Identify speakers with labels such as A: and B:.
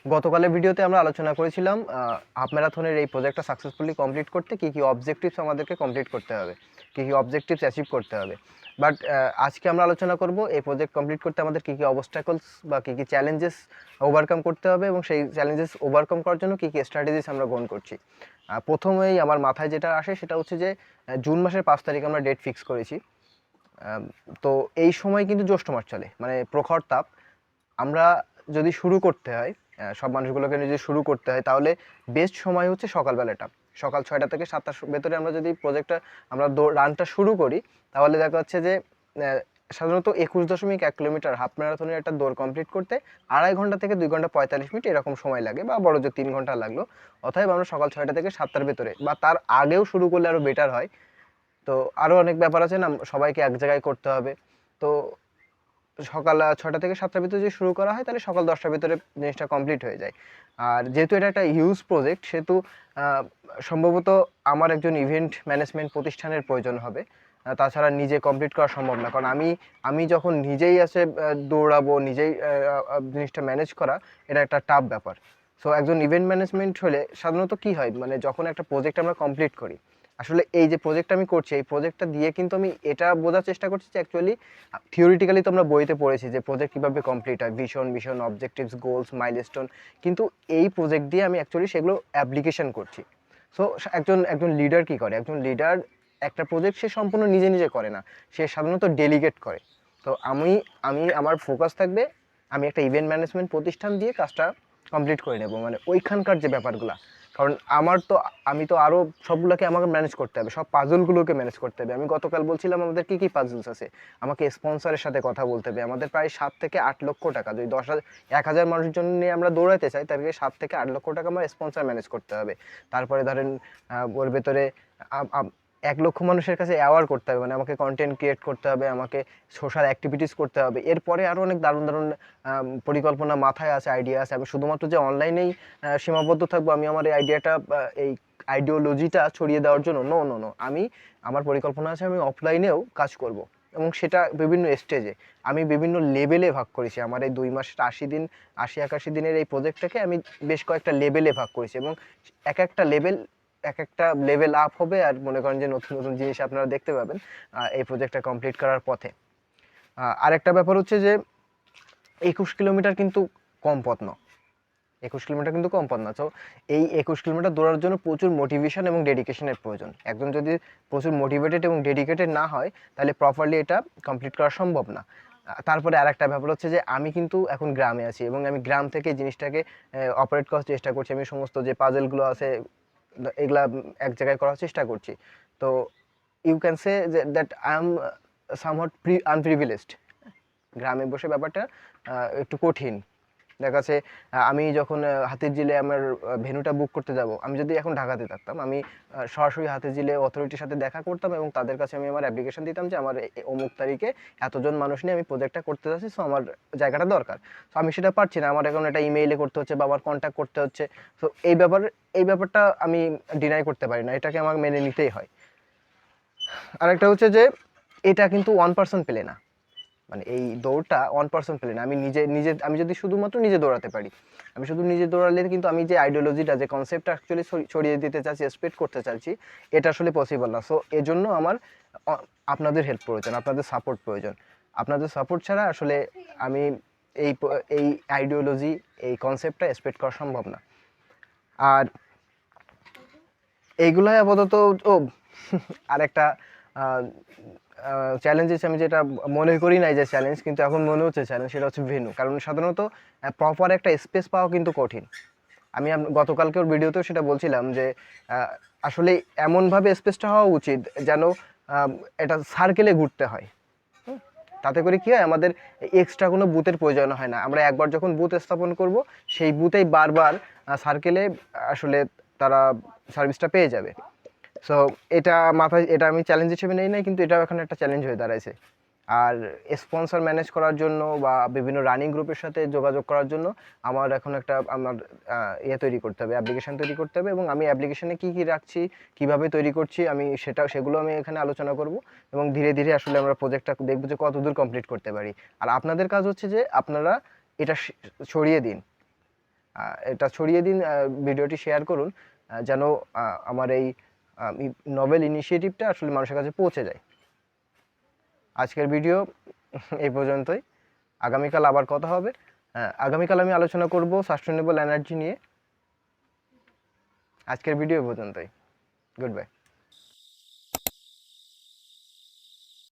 A: গতকালের ভিডিওতে আমরা আলোচনা করেছিলাম হাফ ম্যারাথনের এই প্রজেক্টটা সাকসেসফুলি কমপ্লিট করতে কী কী অবজেক্টিভস আমাদেরকে কমপ্লিট করতে হবে, কী কী অবজেক্টিভস অ্যাচিভ করতে হবে। বাট আজকে আমরা আলোচনা করব এই প্রজেক্ট কমপ্লিট করতে আমাদের কী কী অবস্টাকলস বা কী কী চ্যালেঞ্জেস ওভারকাম করতে হবে এবং সেই চ্যালেঞ্জেস ওভারকাম করার জন্য কী কী স্ট্র্যাটেজিস আমরা গ্রহণ করছি। প্রথমেই আমার মাথায় যেটা আসে সেটা হচ্ছে যে জুন মাসের 5 তারিখ আমরা ডেট ফিক্স করেছি। তো এই সময় কিন্তু জ্যৈষ্ঠ মাস চলে, মানে প্রখর তাপ। আমরা যদি শুরু করতে হয়, সব মানুষগুলোকে যদি শুরু করতে হয়, তাহলে বেস্ট সময় হচ্ছে সকালবেলাটা। সকাল 6টা থেকে 7টার ভেতরে আমরা যদি প্রজেক্টটা আমরা রানটা শুরু করি, তাহলে দেখা যাচ্ছে যে সাধারণত 21.1 কিলোমিটার হাফ ম্যারাথনের একটা দৌড় কমপ্লিট করতে 2.5 ঘন্টা থেকে 2 ঘন্টা 45 মিনিট এরকম সময় লাগে, বা বড় যে 3 ঘন্টা লাগলো। অতএব আমরা সকাল 6টা থেকে 7টার ভেতরে বা তার আগেও শুরু করলে আরও বেটার হয়। তো আরও অনেক ব্যাপার আছে না, সবাইকে এক জায়গায় করতে হবে। তো সকাল 6টা থেকে 7টার ভিতরে যদি শুরু করা হয়, তাহলে সকাল 10টার ভিতরে জিনিসটা কমপ্লিট হয়ে যায়। আর যেহেতু এটা একটা হিউজ প্রজেক্ট, সেহেতু সম্ভবত আমার একজন ইভেন্ট ম্যানেজমেন্ট প্রতিষ্ঠানের প্রয়োজন হবে। তাছাড়া নিজে কমপ্লিট করা সম্ভব না, কারণ আমি যখন নিজেই দৌড়াবো, নিজেই জিনিসটা ম্যানেজ করা, এটা একটা টাফ ব্যাপার। সো একজন ইভেন্ট ম্যানেজমেন্ট হলে সাধারণত কী হয়, মানে যখন একটা প্রজেক্ট আমরা কমপ্লিট করি, আসলে এই যে প্রজেক্টটা আমি করছি, এই প্রজেক্টটা দিয়ে কিন্তু আমি এটা বোঝার চেষ্টা করছি যে অ্যাকচুয়ালি থিওরিটিক্যালি তো আমরা বইতে পড়েছি যে প্রজেক্ট কীভাবে কমপ্লিট হয়, ভিশন, অবজেক্টিভস, গোলস, মাইলস্টোন। কিন্তু এই প্রজেক্ট দিয়ে আমি অ্যাকচুয়ালি সেগুলো অ্যাপ্লিকেশন করছি। সো একজন লিডার কী করে, একজন লিডার একটা প্রজেক্ট সে সম্পূর্ণ নিজে নিজে করে না, সে সাধারণত ডেলিগেট করে। তো আমি আমি আমার ফোকাস থাকবে, আমি একটা ইভেন্ট ম্যানেজমেন্ট প্রতিষ্ঠান দিয়ে কাজটা কমপ্লিট করে নেব, মানে ওইখানকার যে ব্যাপারগুলো। কারণ আমি তো আরও সবগুলোকে আমাকে ম্যানেজ করতে হবে, সব পাজলগুলোকে ম্যানেজ করতে হবে। আমি গতকাল বলছিলাম আমাদের কী কী পাজলস আছে। আমাকে স্পন্সরের সাথে কথা বলতে হবে, আমাদের প্রায় 7 থেকে 8 লক্ষ টাকা, যদি 10,000 মানুষের জন্য নিয়ে আমরা দৌড়াতে চাই, তাদেরকে 7 থেকে 8 লক্ষ টাকা আমার স্পন্সর ম্যানেজ করতে হবে। তারপরে ধরেন ওর ভেতরে 1 লক্ষ মানুষের কাছে অ্যাওয়ার করতে হবে, মানে আমাকে কন্টেন্ট ক্রিয়েট করতে হবে, আমাকে সোশ্যাল অ্যাক্টিভিটিস করতে হবে। এরপরে আরও অনেক দারুণ দারুণ পরিকল্পনা মাথায় আছে, আইডিয়া আছে। আমি শুধুমাত্র যে অনলাইনেই সীমাবদ্ধ থাকবো, আমি আমার এই আইডিয়াটা, এই আইডিওলজিটা ছড়িয়ে দেওয়ার জন্য নো, আমার পরিকল্পনা আছে আমি অফলাইনেও কাজ করব, এবং সেটা বিভিন্ন স্টেজে, আমি বিভিন্ন লেভেলে ভাগ করেছি। আমার এই 2 মাসের 81 দিনের এই প্রজেক্টটাকে আমি বেশ কয়েকটা লেভেলে ভাগ করেছি, এবং এক একটা লেভেল আপ হবে। আর মনে করেন যে নতুন নতুন জিনিস আপনারা দেখতে পাবেন এই প্রজেক্টটা কমপ্লিট করার পথে। আরেকটা ব্যাপার হচ্ছে যে 21 কিলোমিটার কিন্তু কম পথ না। 21 কিলোমিটার কিন্তু কম পথ না। তো এই 21 কিলোমিটার দৌড়ার জন্য প্রচুর মোটিভেশন এবং ডেডিকেশনের প্রয়োজন। একজন যদি প্রচুর মোটিভেটেড এবং ডেডিকেটেড না হয়, তাহলে প্রপারলি এটা কমপ্লিট করা সম্ভব না। তারপরে আরেকটা ব্যাপার হচ্ছে যে আমি কিন্তু এখন গ্রামে আছি, এবং আমি গ্রাম থেকে জিনিসটাকে অপারেট করার চেষ্টা করছি। আমি সমস্ত যে পাজলগুলো আছে এগুলা এক জায়গায় করার চেষ্টা করছি। তো you can say that I am somewhat underprivileged. গ্রামে বসে ব্যাপারটা একটু কঠিন। দেখা যাচ্ছে আমি যখন হাতিরঝিলে আমার ভেন্যুটা বুক করতে যাব, আমি যদি এখন ঢাকাতে থাকতাম, আমি সরাসরি হাতিরঝিলে অথরিটির সাথে দেখা করতাম, এবং তাদের কাছে আমি আমার অ্যাপ্লিকেশন দিতাম যে আমার অমুক তারিখে এতজন মানুষ নিয়ে আমি প্রজেক্টটা করতে যাচ্ছি, সো আমার জায়গাটা দরকার। তো আমি সেটা পারছি না, আমার এখন এটা ইমেইলে করতে হচ্ছে বা আমার কন্ট্যাক্ট করতে হচ্ছে। তো এই ব্যাপারটা আমি ডিনাই করতে পারি না, এটাকে আমার মেনে নিতেই হয়। আরেকটা হচ্ছে যে এটা কিন্তু 1% পেলে না, মানে এই দৌড়টা 1% পেলে না। আমি যদি শুধুমাত্র নিজে দৌড়াতে পারি, আমি শুধু নিজে দৌড়ালে কিন্তু আমি যে আইডিওলজিটা, যে কনসেপ্টটা অ্যাকচুয়ালি ছড়িয়ে দিতে চাচ্ছি, স্প্রেড করতে চাচ্ছি, এটা আসলে পসিবল না। সো এজন্য আমার আপনাদের হেল্প প্রয়োজন, আপনাদের সাপোর্ট প্রয়োজন। আপনাদের সাপোর্ট ছাড়া আসলে আমি এই আইডিওলজি, এই কনসেপ্টটা স্প্রেড করা সম্ভব না। আর এইগুলাই আপাতত। ও আরেকটা চ্যালেঞ্জ হিসেবে আমি যেটা মনে করি নাই যে চ্যালেঞ্জ, কিন্তু এখন মনে হচ্ছে চ্যালেঞ্জ, সেটা হচ্ছে ভেন্যু। কারণ সাধারণত প্রপার একটা স্পেস পাওয়া কিন্তু কঠিন। আমি গতকালকের ভিডিওতেও সেটা বলছিলাম যে আসলে এমনভাবে স্পেসটা হওয়া উচিত যেন এটা সার্কেলে ঘুরতে হয়। তাতে করে কি হয়, আমাদের এক্সট্রা কোনো বুথের প্রয়োজন হয় না। আমরা একবার যখন বুথ স্থাপন করব, সেই বুথেই বারবার সার্কেলে আসলে তারা সার্ভিসটা পেয়ে যাবে। সো এটা আমি চ্যালেঞ্জ হিসেবে নেই নাই, কিন্তু এটাও এখন একটা চ্যালেঞ্জ হয়ে দাঁড়াইছে। আর স্পন্সর ম্যানেজ করার জন্য বা বিভিন্ন রানিং গ্রুপের সাথে যোগাযোগ করার জন্য আমার এখন আমার তৈরি করতে হবে, অ্যাপ্লিকেশন তৈরি করতে হবে। এবং আমি অ্যাপ্লিকেশনে কী কী রাখছি, কীভাবে তৈরি করছি, আমি সেগুলো আমি এখানে আলোচনা করব। এবং ধীরে ধীরে আসলে আমরা প্রজেক্টটা দেখব যে কত দূর কমপ্লিট করতে পারি। আর আপনাদের কাজ হচ্ছে যে আপনারা এটা ছড়িয়ে দিন, এটা ছড়িয়ে দিন, ভিডিওটি শেয়ার করুন, যেন আমার এই নোবেল ইনিশিয়েটিভটা আসলে মানুষের কাছে পৌঁছে যায়। আজকের ভিডিও এই পর্যন্তই। আগামীকাল আবার কথা হবে। আগামীকাল আমি আলোচনা করব সাস্টেনেবল এনার্জি নিয়ে। আজকের ভিডিও এই পর্যন্তই। Good bye.